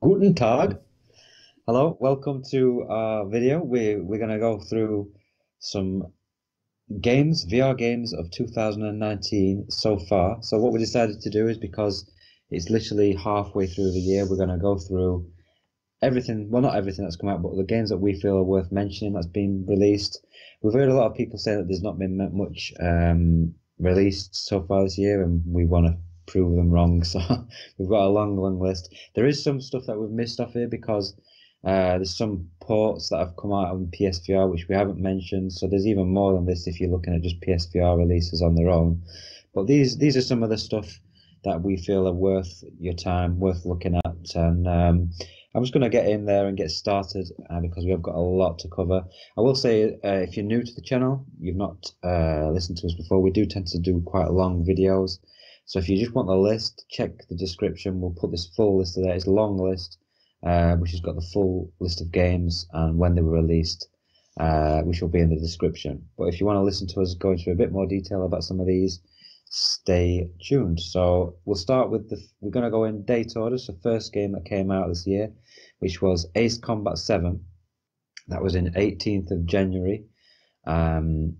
Guten Tag. Hello, welcome to our video. We're gonna go through some games, VR games of 2019 so far. So what we decided to do is because it's literally halfway through the year, we're gonna go through everything, well not everything that's come out, but the games that we feel are worth mentioning that's been released. We've heard a lot of people say that there's not been much released so far this year, and we want to prove them wrong. So we've got a long list. There is some stuff that we've missed off here because there's some ports that have come out on PSVR which we haven't mentioned. So there's even more than this if you're looking at just PSVR releases on their own. But these are some of the stuff that we feel are worth your time, worth looking at. And I'm just going to get in there and get started because we have got a lot to cover. I will say, if you're new to the channel, you've not listened to us before, we do tend to do quite long videos. So if you just want the list, check the description. We'll put this full list there. It's a long list, which has got the full list of games and when they were released, which will be in the description. But if you want to listen to us go into a bit more detail about some of these, stay tuned. So we'll start with we're going to go in date order. So first game that came out this year, which was Ace Combat 7. That was in 18th of January.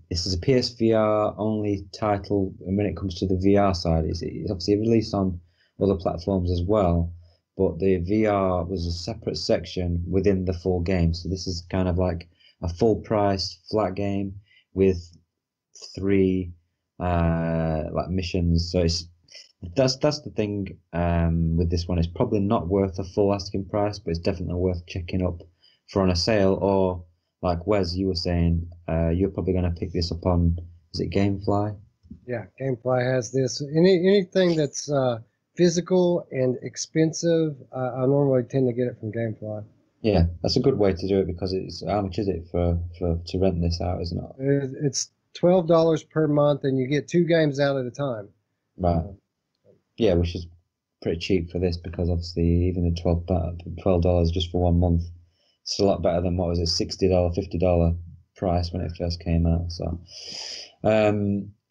This is a PSVR only title, and when it comes to the VR side, it's obviously released on other platforms as well, but the VR was a separate section within the full game. So this is kind of like a full price flat game with three like missions. So that's the thing with this one. It's probably not worth the full asking price, but it's definitely worth checking up for on a sale, or like Wes, you were saying, you're probably going to pick this up on, is it Gamefly? Yeah, Gamefly has this. Anything that's physical and expensive, I normally tend to get it from Gamefly. Yeah, that's a good way to do it because it's, how much is it for to rent this out, isn't it? It's $12 per month, and you get 2 games out at a time. Right. Yeah, which is pretty cheap for this because obviously even the $12 just for 1 month, it's a lot better than what was it, $60, $50 price when it first came out. So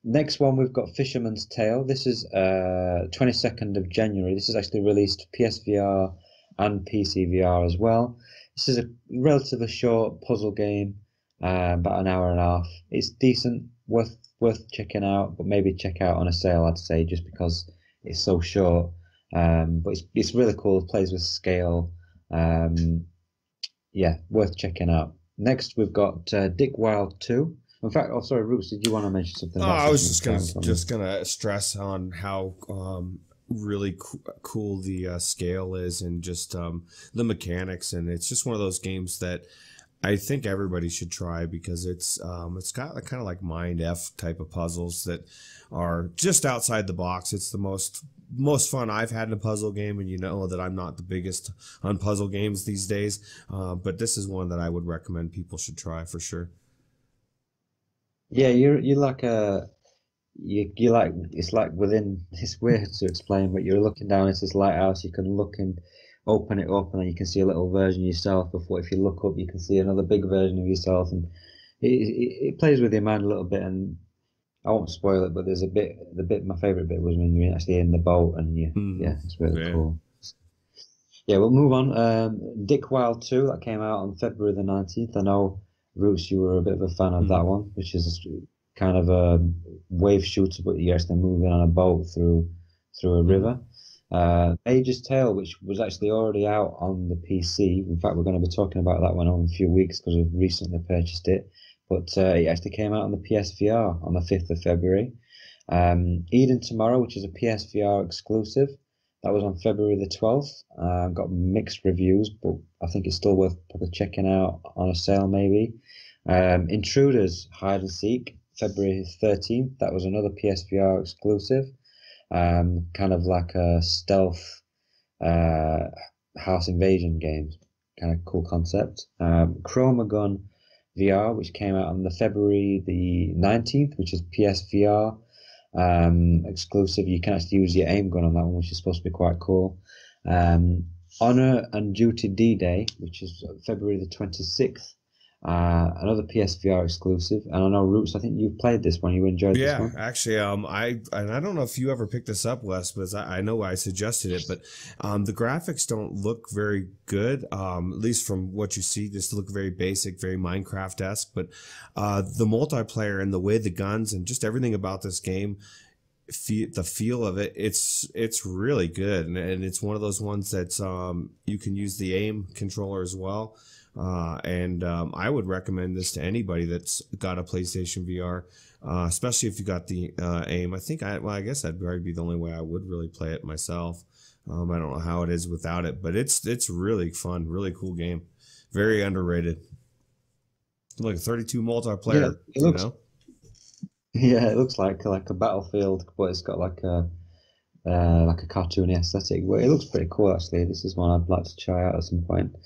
next one we've got Fisherman's Tale. This is 22nd of January. This is actually released PSVR and PCVR as well. This is a relatively short puzzle game, about an hour and a half. It's decent, worth checking out, but maybe check out on a sale, I'd say, just because it's so short. But it's really cool. It plays with scale. Yeah, worth checking out. Next, we've got Dick Wilde 2. In fact, oh, sorry, Roots, did you want to mention something about I was just gonna stress on how really cool the scale is, and just the mechanics, and it's just one of those games that I think everybody should try because it's got kind of like Mind F type of puzzles that are just outside the box. It's the most fun I've had in a puzzle game, and you know that I'm not the biggest on puzzle games these days, but this is one that I would recommend people should try for sure. Yeah, you're like you like, it's like within, it's weird to explain, but you're looking down into this lighthouse. You can look and open it up, and then you can see a little version of yourself. Before, if you look up, you can see another big version of yourself, and it plays with your mind a little bit. And I won't spoil it, but there's my favorite bit was when you're actually in the boat, and yeah, it's really cool. Yeah, we'll move on. Dick Wilde 2, that came out on February the 19th. I know, Roots, you were a bit of a fan of that one, which is kind of a wave shooter, but you're actually moving on a boat through a river. Age's Tale, which was actually already out on the PC. In fact, we're going to be talking about that one in a few weeks because we've recently purchased it. But it actually came out on the PSVR on the 5th of February. Eden Tomorrow, which is a PSVR exclusive, that was on February the 12th. Got mixed reviews, but I think it's still worth probably checking out on a sale maybe. Intruders Hide and Seek, February 13th. That was another PSVR exclusive. Kind of like a stealth house invasion game. Kind of cool concept. Chromagun VR, which came out on the February the 19th, which is PSVR exclusive. You can actually use your aim gun on that one, which is supposed to be quite cool. Honor and Duty D-Day, which is February the 26th. Another PSVR exclusive. And I know Roots, I think you've played this one. You enjoyed this Yeah, one? actually, I don't know if you ever picked this up, Wes, but I know I suggested it, but the graphics don't look very good. At least from what you see, just look very basic, very Minecraft-esque. But the multiplayer and the way the guns and just everything about this game, the feel of it, it's really good, and it's one of those ones that's you can use the aim controller as well. I would recommend this to anybody that's got a PlayStation VR, especially if you got the aim. I guess that'd probably be the only way I would really play it myself. I don't know how it is without it, but it's really fun, really cool game, very underrated. Like 32 multiplayer, yeah, it looks, yeah, it looks like a Battlefield, but it's got like a cartoony aesthetic. But it looks pretty cool actually. This is one I'd like to try out at some point.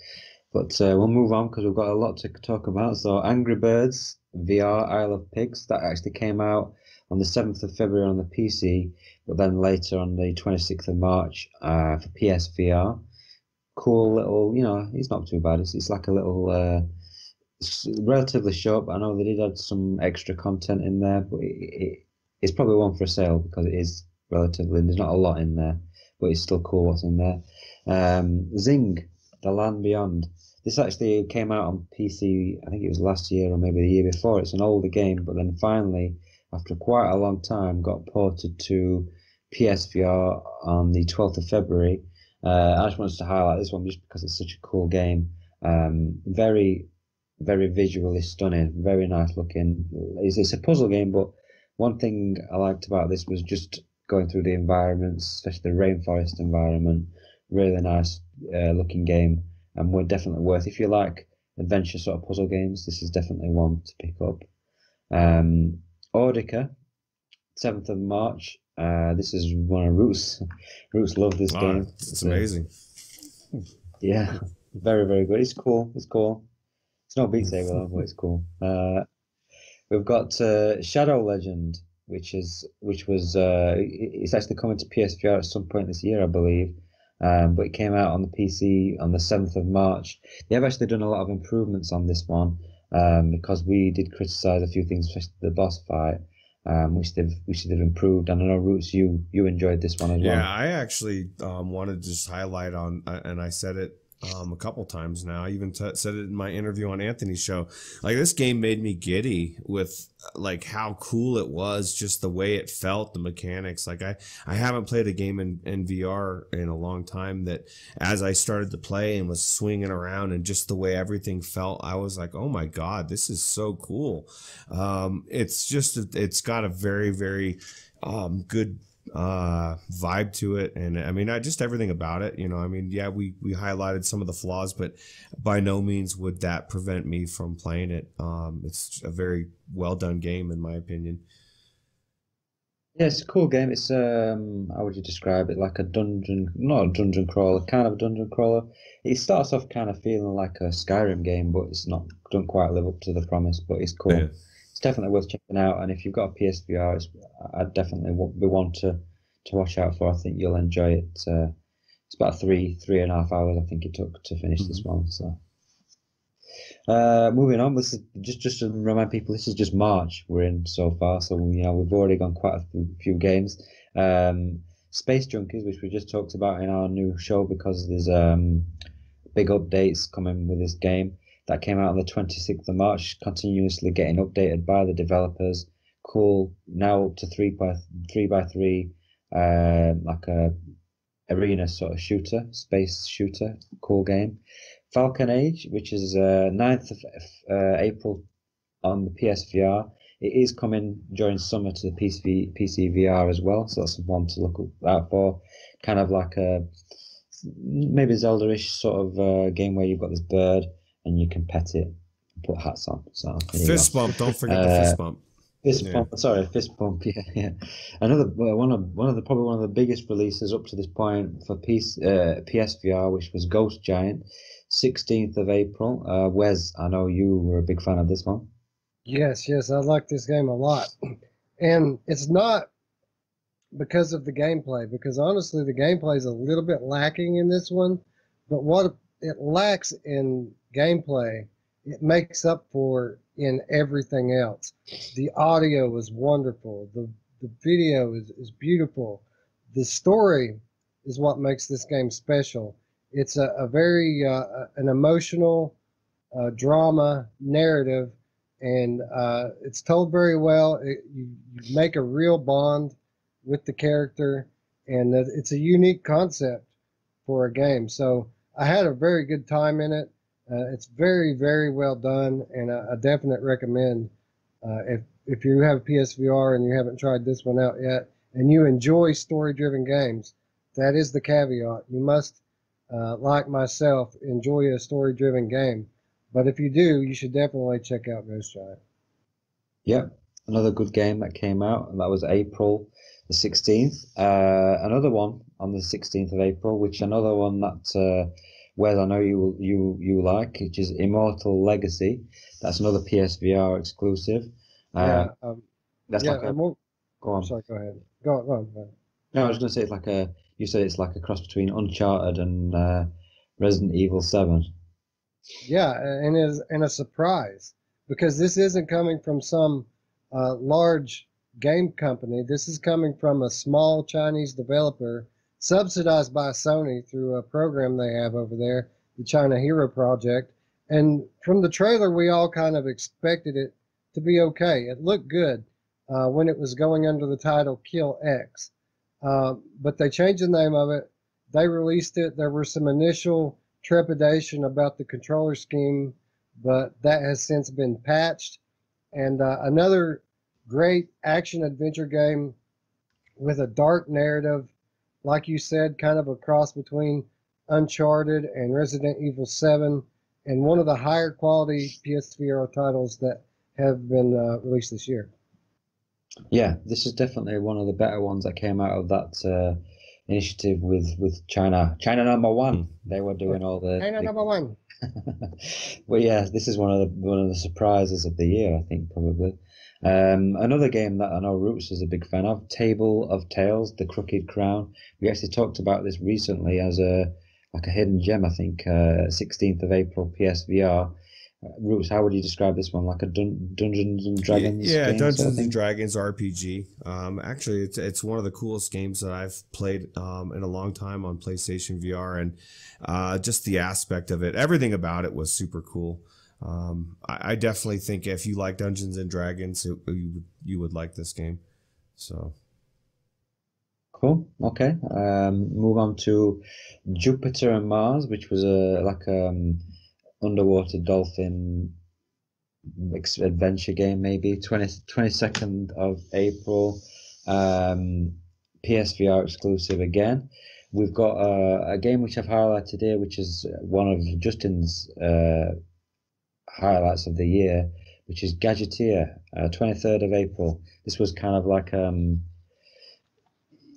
But we'll move on because we've got a lot to talk about. So Angry Birds VR Isle of Pigs, that actually came out on the 7th of February on the PC, but then later on the 26th of March for PSVR. Cool little, it's not too bad. It's like a little, it's relatively short, but I know they did add some extra content in there, but it's probably one for sale because it is relatively, there's not a lot in there, but it's still cool what's in there. Xing, The Land Beyond. This actually came out on PC, I think it was last year or maybe the year before. It's an older game, but then finally, after quite a long time, got ported to PSVR on the 12th of February. I just wanted to highlight this one just because it's such a cool game. Very, very visually stunning, very nice looking. It's a puzzle game, but one thing I liked about this was just going through the environments, especially the rainforest environment. Really nice looking game. And we're definitely worth, if you like adventure sort of puzzle games, this is definitely one to pick up. Audica, 7th of March. This is one of Roots. Roots love this game. It's amazing. Yeah, very, very good. It's cool. It's cool. It's not Beat Saber though, but it's cool. We've got Shadow Legend, which was it's actually coming to PSVR at some point this year, I believe. But it came out on the PC on the 7th of March. They have actually done a lot of improvements on this one because we did criticize a few things, especially the boss fight, which they've improved. And I know Roots, you enjoyed this one as well. Yeah, I actually wanted to just highlight on, and I said it a couple times now. I even said it in my interview on Anthony's show. Like, this game made me giddy with like how cool it was, just the way it felt, the mechanics. Like I haven't played a game in VR in a long time that as I started to play and was swinging around and just the way everything felt, I was like, oh my God, this is so cool. It's got a very, very good vibe to it, and I mean, just everything about it, I mean, yeah, we highlighted some of the flaws, but by no means would that prevent me from playing it. It's a very well done game in my opinion. Yeah, it's a cool game. It's how would you describe it? Like not a dungeon crawler, kind of a dungeon crawler. It starts off kind of feeling like a Skyrim game, but it's not, don't quite live up to the promise, but it's cool. Yeah. It's definitely worth checking out, and if you've got a PSVR, I'd definitely be one to watch out for. I think you'll enjoy it. It's about 3.5 hours, I think it took to finish this one. So, moving on. This is just to remind people, this is just March we're in so far. So we've already gone quite a few games. Space Junkies, which we just talked about in our new show, because there's big updates coming with this game. That came out on the 26th of March, continuously getting updated by the developers. Cool. Now up to 3x3, like a arena sort of shooter, space shooter. Cool game. Falcon Age, which is 9th of April on the PSVR. It is coming during summer to the PC VR as well, so that's one to look out for. Kind of like a maybe Zelda-ish sort of game where you've got this bird and you can pet it and put hats on. So fist bump, don't forget the fist bump. Fist bump, sorry, fist bump. Yeah. Another one of the biggest releases up to this point for PSVR, which was Ghost Giant, 16th of April. Wes, I know you were a big fan of this one. Yes, I like this game a lot, and it's not because of the gameplay, because honestly the gameplay is a little bit lacking in this one, but what it lacks in gameplay it makes up for in everything else. The audio is wonderful. The video is beautiful. The story is what makes this game special. It's a very an emotional drama narrative, and it's told very well. You make a real bond with the character, and it's a unique concept for a game. So I had a very good time in it. It's very, very well done, and a definite recommend. If you have PSVR and you haven't tried this one out yet, and you enjoy story-driven games, that is the caveat. You must, like myself, enjoy a story-driven game. But if you do, you should definitely check out Ghost Giant. Yep, another good game that came out, and that was April the 16th. Another one on the 16th of April, which another one that Wes, I know you like, which is Immortal Legacy. That's another PSVR exclusive. Yeah, that's yeah. like a, Go on. Sorry, go ahead. Go on. No, I was going to say it's like a. You said it's like a cross between Uncharted and Resident Evil 7. Yeah, and a surprise, because this isn't coming from some large game company. This is coming from a small Chinese developer subsidized by Sony through a program they have over there, the China Hero Project. And from the trailer, we all kind of expected it to be okay. It looked good when it was going under the title Kill X. But they changed the name of it. They released it. There were some initial trepidation about the controller scheme, but that has since been patched. And another great action adventure game with a dark narrative, like you said, kind of a cross between Uncharted and Resident Evil 7, and one of the higher quality PSVR titles that have been released this year. Yeah, this is definitely one of the better ones that came out of that initiative with China. China number one. They were doing all the China number one. Well, yeah, this is one of the surprises of the year, I think, probably. Another game that I know Ruuts is a big fan of, Table of Tales: The Crooked Crown. We actually talked about this recently as a hidden gem, I think, 16th of April PSVR. Ruuts, how would you describe this one? Like a Dungeons and Dragons? Yeah, game, Dungeons sort of and thing? Dragons RPG. Actually, it's one of the coolest games that I've played in a long time on PlayStation VR, and just the aspect of it, everything about it was super cool. I definitely think if you like Dungeons and Dragons, you would like this game. So Cool. Okay. Move on to Jupiter and Mars, which was underwater dolphin adventure game, maybe 22nd of April. PSVR exclusive again. We've got a game which I've highlighted here, which is one of Justin's highlights of the year, which is Gadgeteer, 23rd of April. This was kind of like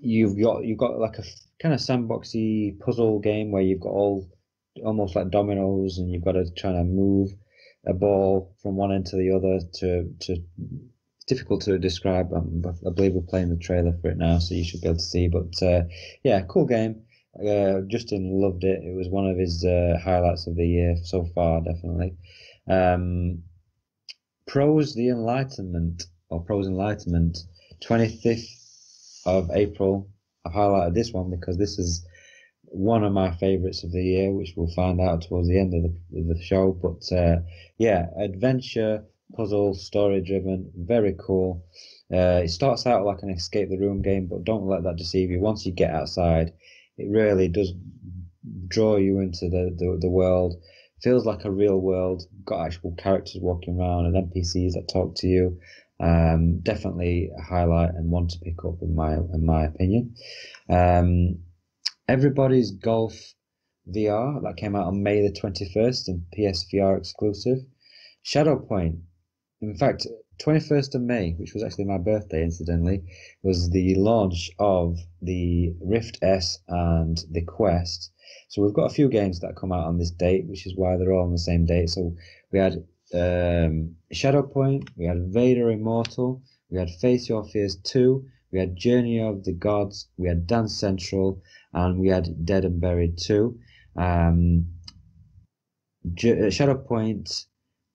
you've got like a kind of sandboxy puzzle game where you've got almost like dominoes, and you've got to try to move a ball from one end to the other. It's difficult to describe. But I believe we're playing the trailer for it now, so you should be able to see. But yeah, cool game. Justin loved it. It was one of his highlights of the year so far, definitely. Proze the Enlightenment, or Proze Enlightenment, 25th of April. I've highlighted this one because this is one of my favorites of the year, which we'll find out towards the end of the show. But yeah, adventure, puzzle, story driven, very cool. It starts out like an escape the room game, but don't let that deceive you. Once you get outside, it really does draw you into the world. Feels like a real world. Got actual characters walking around and NPCs that talk to you. Definitely a highlight and one to pick up in my opinion. Everybody's Golf VR, that came out on May the 21st and PSVR exclusive. Shadowpoint, in fact, 21st of May, which was actually my birthday incidentally, was the launch of the Rift S and the Quest. So we've got a few games that come out on this date, which is why they're all on the same date. So we had Shadowpoint, we had Vader Immortal, we had Face Your Fears 2, we had Journey of the Gods, we had Dance Central, and we had Dead and Buried 2. Shadowpoint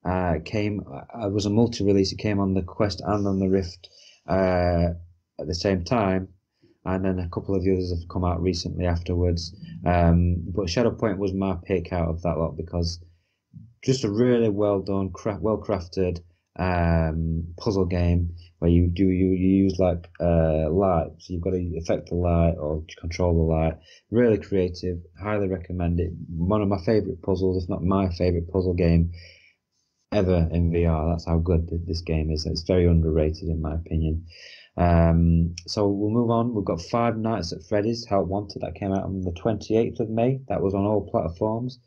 It was a multi-release. It came on the Quest and on the Rift at the same time, and then a couple of the others have come out recently afterwards. But Shadow Point was my pick out of that lot because just a really well done, well crafted puzzle game where you use like light, so you've got to affect the light or control the light. Really creative, highly recommend it. One of my favorite puzzles, if not my favorite puzzle game ever in VR. That's how good this game is. It's very underrated in my opinion. So we'll move on. We've got Five Nights at Freddy's Help Wanted that came out on the 28th of May. That was on all platforms.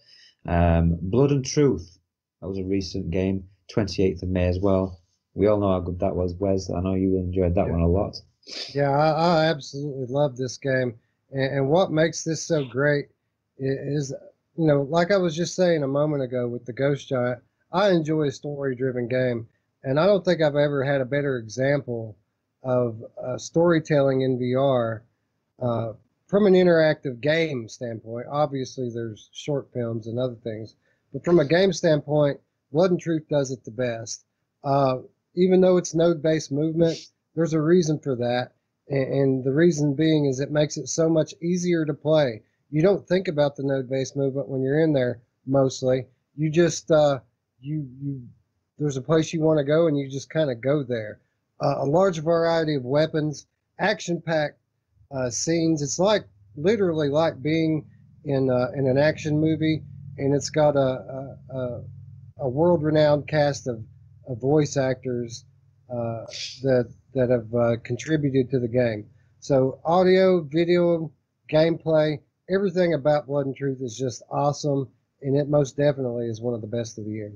Blood and Truth, that was a recent game, 28th of May as well. We all know how good that was, Wes. I know you enjoyed that one a lot. Yeah, I absolutely love this game. And what makes this so great is, like I was just saying a moment ago with the Ghost Giant, I enjoy a story-driven game. And I don't think I've ever had a better example of storytelling in VR from an interactive game standpoint. Obviously, there's short films and other things. But from a game standpoint, Blood and Truth does it the best. Even though it's node-based movement, there's a reason for that. And the reason being is it makes it so much easier to play. You don't think about the node-based movement when you're in there, mostly. You just, there's a place you want to go, and you just kind of go there. A large variety of weapons, action-packed scenes. It's literally like being in an action movie, and it's got a world-renowned cast of voice actors that have contributed to the game. So audio, video, gameplay, everything about Blood and Truth is just awesome, and it most definitely is one of the best of the year.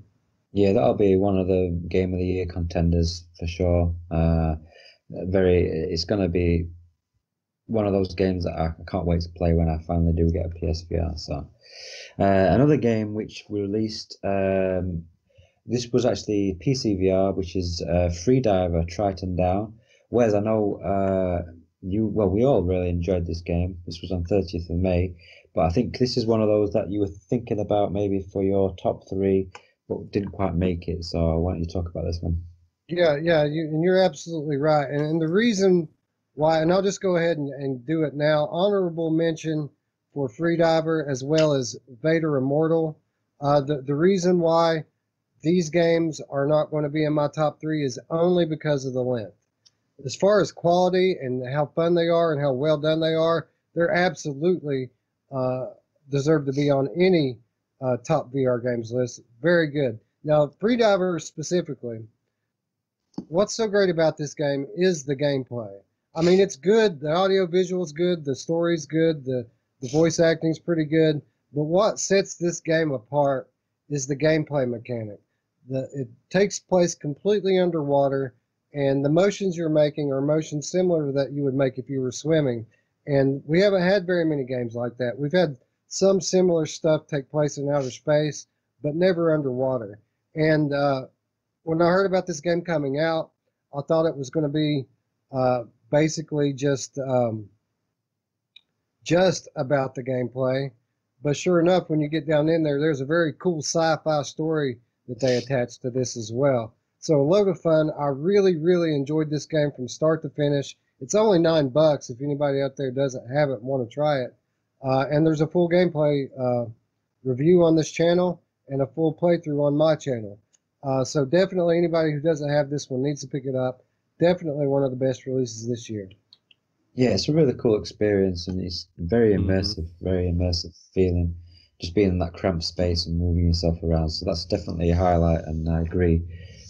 Yeah, that'll be one of the Game of the Year contenders for sure. It's going to be one of those games that I can't wait to play when I finally do get a PSVR. So, another game which we released, this was actually PCVR, which is Freediver Triton Down. Wes, I know we all really enjoyed this game. This was on 30th of May, but I think this is one of those that you were thinking about maybe for your top three, but didn't quite make it. So why don't you talk about this one? Yeah, you're absolutely right. And the reason why, and I'll just go ahead and do it now, honorable mention for Freediver as well as Vader Immortal. The reason why these games are not going to be in my top three is only because of the length. As far as quality and how fun they are and how well done they are, they're absolutely deserve to be on any top VR games list. Very good. Now, Freediver specifically, what's so great about this game is the gameplay. I mean, it's good. The audio visual is good. The story's good. The voice acting's pretty good. But what sets this game apart is the gameplay mechanic. It takes place completely underwater, and the motions you're making are motions similar to that you would make if you were swimming. And we haven't had very many games like that. We've had some similar stuff take place in outer space, but never underwater. And when I heard about this game coming out, I thought it was going to be basically just about the gameplay. But sure enough, when you get down in there, there's a very cool sci-fi story that they attached to this as well. So a load of fun. I really, really enjoyed this game from start to finish. It's only $9 if anybody out there doesn't have it and want to try it. And there's a full gameplay review on this channel and a full playthrough on my channel. So definitely anybody who doesn't have this one needs to pick it up. Definitely one of the best releases this year. Yeah, it's a really cool experience, and it's very immersive feeling, just being in that cramped space and moving yourself around. So that's definitely a highlight, and I agree.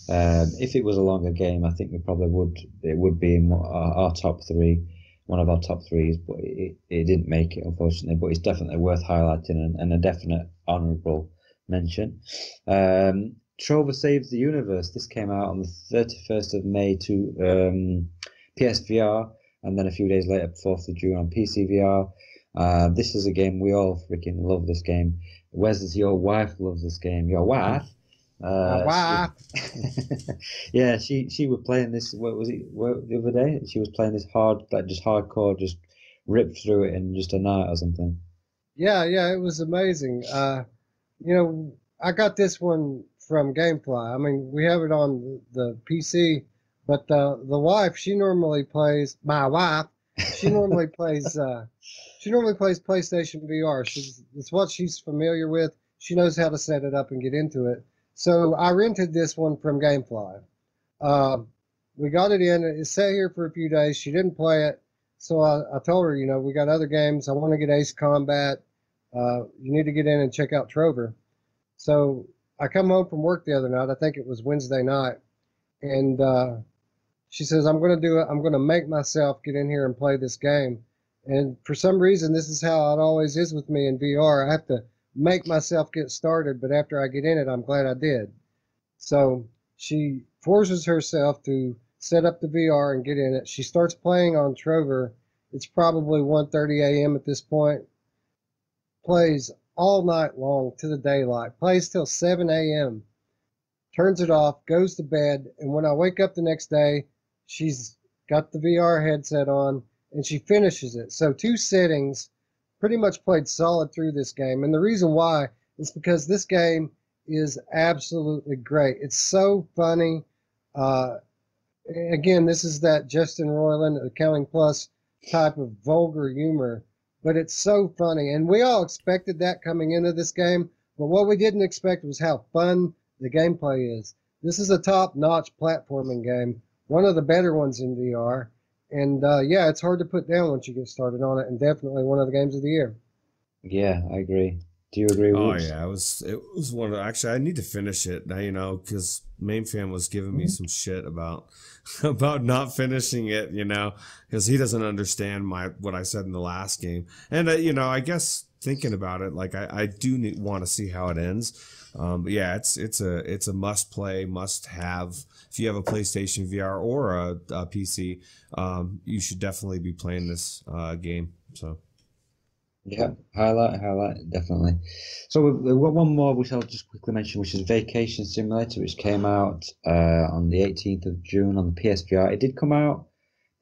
If it was a longer game, I think it would be in our top three, one of our top threes, but it didn't make it, unfortunately. But it's definitely worth highlighting and a definite honourable mention. Trover Saves the Universe. This came out on the 31st of May to PSVR, and then a few days later, 4th of June on PCVR. This is a game we all freaking love. This game. Wes, your wife loves this game. Your wife? Wife. Yeah, she was playing this. What was it? The other day, she was playing this hardcore, just ripped through it in just a night or something. Yeah, it was amazing. I got this one from GameFly. I mean, we have it on the PC, but the wife, she normally plays. My wife, she normally plays. She normally plays PlayStation VR. It's what she's familiar with. She knows how to set it up and get into it. So I rented this one from GameFly. We got it in. It sat here for a few days. She didn't play it. So I told her, you know, we got other games. I want to get Ace Combat. You need to get in and check out Trover. So I come home from work the other night. I think it was Wednesday night. And she says, I'm going to do it. I'm going to make myself get in here and play this game. And for some reason, this is how it always is with me in VR. I have to make myself get started. But after I get in it, I'm glad I did. So she forces herself to set up the VR and get in it. She starts playing on Trover. It's probably 1:30 a.m. at this point. Plays all night long to the daylight. Plays till 7 a.m. Turns it off, goes to bed, and when I wake up the next day, she's got the VR headset on, and she finishes it. So 2 settings, pretty much played solid through this game. And the reason why is because this game is absolutely great. It's so funny. Again, this is that Justin Roiland, Accounting Plus type of vulgar humor, but it's so funny. And we all expected that coming into this game, but what we didn't expect was how fun the gameplay is. This is a top-notch platforming game, one of the better ones in VR. And yeah, it's hard to put down once you get started on it, and definitely one of the games of the year. Yeah, I agree. Do you agree? Oh Ruuts? yeah, it was one of actually I need to finish it now, you know, because Main Fan was giving me some shit about not finishing it, you know, because he doesn't understand what I said in the last game, and you know, I guess thinking about it, like I do want to see how it ends, but yeah, it's a must play, must have. If you have a PlayStation VR or a PC, you should definitely be playing this game. So. Yeah, highlight, definitely. So we've got one more which I'll just quickly mention, which is Vacation Simulator, which came out on the 18th of June on the PSVR. It did come out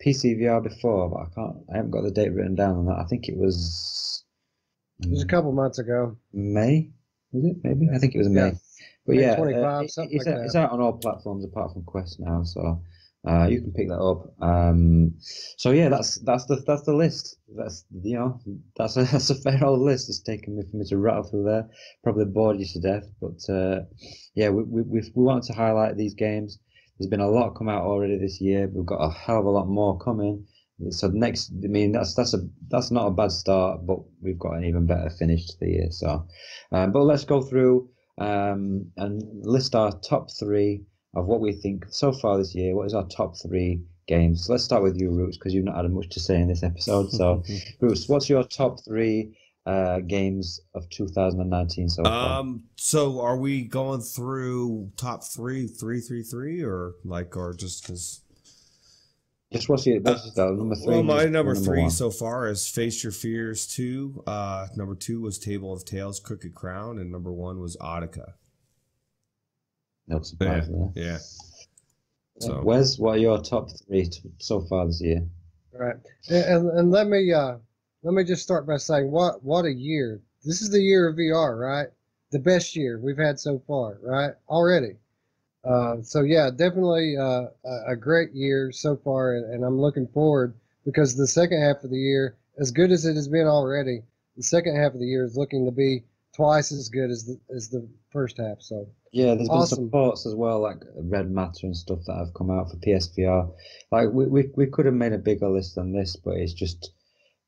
PCVR before, but I haven't got the date written down on that. I think it was a couple months ago. May, was it? Maybe I think it was May. Yeah. But May yeah, 25, something like that. It's out on all platforms apart from Quest now, so you can pick that up. So yeah, that's the list. That's, you know, that's a fair old list. It's taken me for me to rattle through there. Probably bored you to death, but yeah, we wanted to highlight these games. There's been a lot come out already this year. We've got a hell of a lot more coming. So next, I mean, that's not a bad start, but we've got an even better finish to the year. So, but let's go through and list our top 3 of what we think so far this year. What is our top 3 games? So let's start with you, Ruuts, because you've not had much to say in this episode. So, Ruuts, what's your top 3 games of 2019 so far? So are we going through top 3, or just because? Just what's your number 3? Well, my number 3 1. so far is Face Your Fears 2. Number 2 was Table of Tales, Crooked Crown, and number 1 was Audica. No surprise there. Yeah. So, Wes, what are your top 3 so far this year? All right, and let me just start by saying what a year. This is the year of VR, right? The best year we've had so far, right? Already. So yeah, definitely a great year so far, and I'm looking forward because the second half of the year, as good as it has been already, the second half of the year is looking to be twice as good as the first half. So yeah, there's awesome. been supports as well, like Red Matter and stuff that have come out for PSVR. Like we could have made a bigger list than this, but it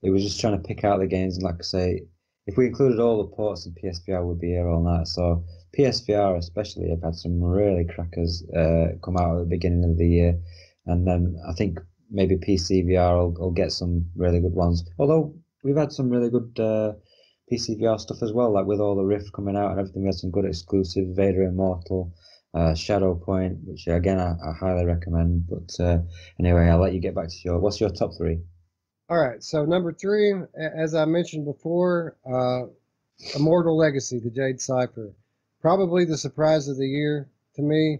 was just trying to pick out the games, and like I say, if we included all the ports in PSVR, we'd be here all night. So PSVR especially have had some really crackers come out at the beginning of the year, and then I think maybe PCVR will get some really good ones. Although we've had some really good PCVR stuff as well, like with all the Rift coming out and everything. We had some good exclusive Vader Immortal, Shadow Point, which again I highly recommend. But anyway, I'll let you get back to what's your top 3? All right, so number 3, as I mentioned before, Immortal Legacy, the Jade Cipher. Probably the surprise of the year to me,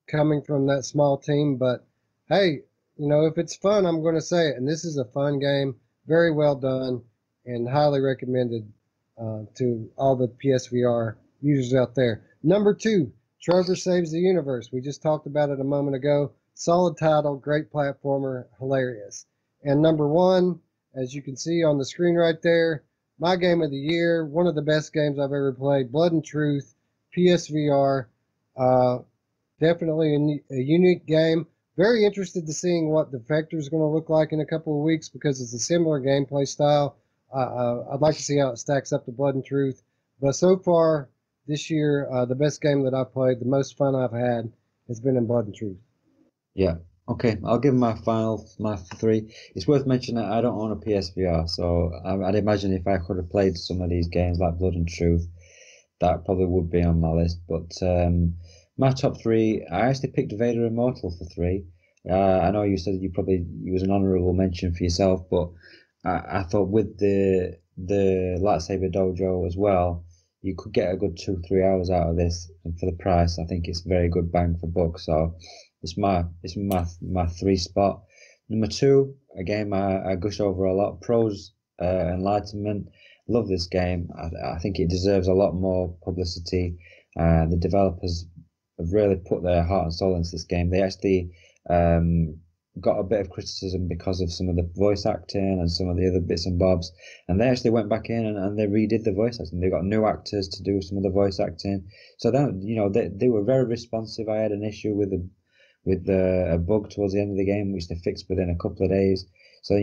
coming from that small team. But hey, you know, if it's fun, I'm going to say it. And this is a fun game, very well done, and highly recommended to all the PSVR users out there. Number 2, Trover Saves the Universe. We just talked about it a moment ago. Solid title, great platformer, hilarious. And number 1, as you can see on the screen right there, my game of the year, one of the best games I've ever played, Blood and Truth, PSVR. Definitely a unique game. Very interested to seeing what Defector is going to look like in a couple of weeks because it's a similar gameplay style. I'd like to see how it stacks up to Blood and Truth. But so far this year, the best game that I've played, the most fun I've had, has been in Blood and Truth. Yeah. Okay, I'll give my 3. It's worth mentioning that I don't own a PSVR, so I'd imagine if I could have played some of these games like Blood and Truth, that probably would be on my list. But my top 3, I actually picked Vader Immortal for 3. I know you said it was an honourable mention for yourself, but I thought with the lightsaber dojo as well, you could get a good 2-3 hours out of this, and for the price, I think it's a very good bang for buck. So it's my 3 spot. Number 2, a game I gush over a lot. Proze, Enlightenment. Love this game. I think it deserves a lot more publicity. The developers have really put their heart and soul into this game. They actually got a bit of criticism because of some of the voice acting and some of the other bits and bobs, and they actually went back in and they redid the voice acting. They got new actors to do some of the voice acting, so that they were very responsive. I had an issue with a bug towards the end of the game, which they fixed within a couple of days. So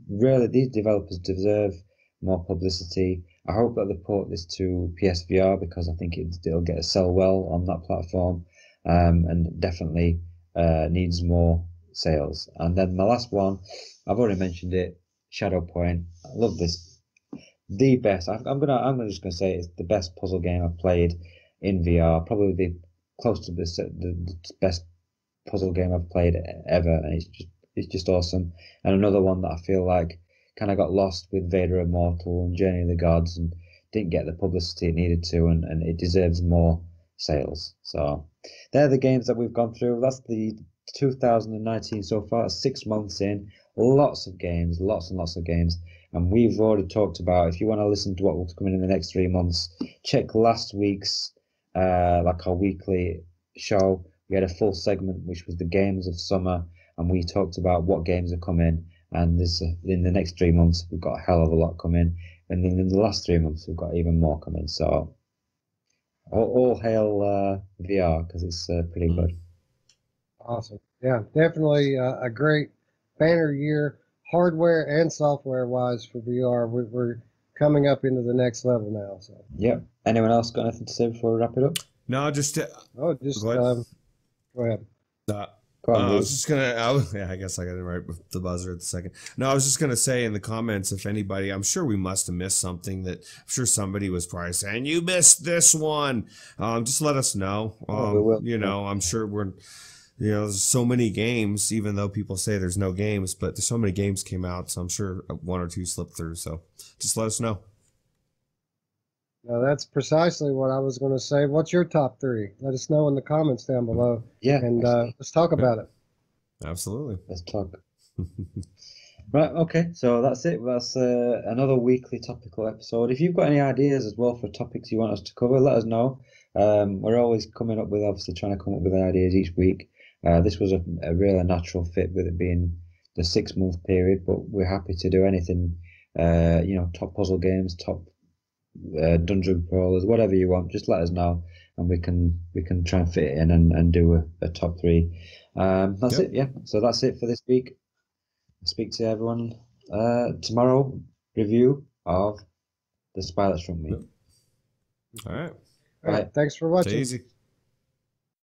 really, these developers deserve more publicity. I hope that they port this to PSVR because I think it'll get a sell well on that platform, and definitely needs more sales. And then my last one, I've already mentioned it, Shadow Point. I love this. The best. I'm just gonna say it's the best puzzle game I've played in VR. Probably close to the best puzzle game I've played ever, and it's just awesome. And another one that I feel like kind of got lost with Vader Immortal and Journey of the Gods and didn't get the publicity it needed to, and it deserves more sales. So they're the games that we've gone through. That's the 2019 so far. 6 months in, lots of games, lots and lots of games. And we've already talked about, if you want to listen to what will come in the next 3 months, check last week's like our weekly show. We had a full segment which was the games of summer, and we talked about what games are coming. And this in the next 3 months we've got a hell of a lot coming, and then in the last 3 months we've got even more coming. So all hail VR because it's pretty good. Awesome. Yeah, definitely a great banner year, hardware and software wise for VR. We're coming up into the next level now. So. Yep. Anyone else got anything to say before we wrap it up? No, just go ahead. I was just gonna. I guess I got it right with the buzzer at the second. No, I was just gonna say in the comments, if anybody, I'm sure we must have missed something that I'm sure somebody was probably saying you missed this one. Just let us know. We will. I'm sure there's so many games, even though people say there's no games, but there's so many games came out, so I'm sure 1 or 2 slipped through. So just let us know. Now that's precisely what I was going to say. What's your top 3? Let us know in the comments down below. Yeah. And let's talk about it. Absolutely. Let's talk. Right, okay. So that's it. That's another weekly topical episode. If you've got any ideas as well for topics you want us to cover, let us know. We're always coming up with, obviously, trying to come up with ideas each week. This was a really natural fit with it being the 6-month period, but we're happy to do anything, top puzzle games, top dungeon crawlers, whatever you want. Just let us know, and we can try and fit it in and do a top 3. That's it. Yeah. So that's it for this week. I'll speak to everyone tomorrow. Review of The Spy That Shrunk Me. All right. Thanks for watching. Stay easy.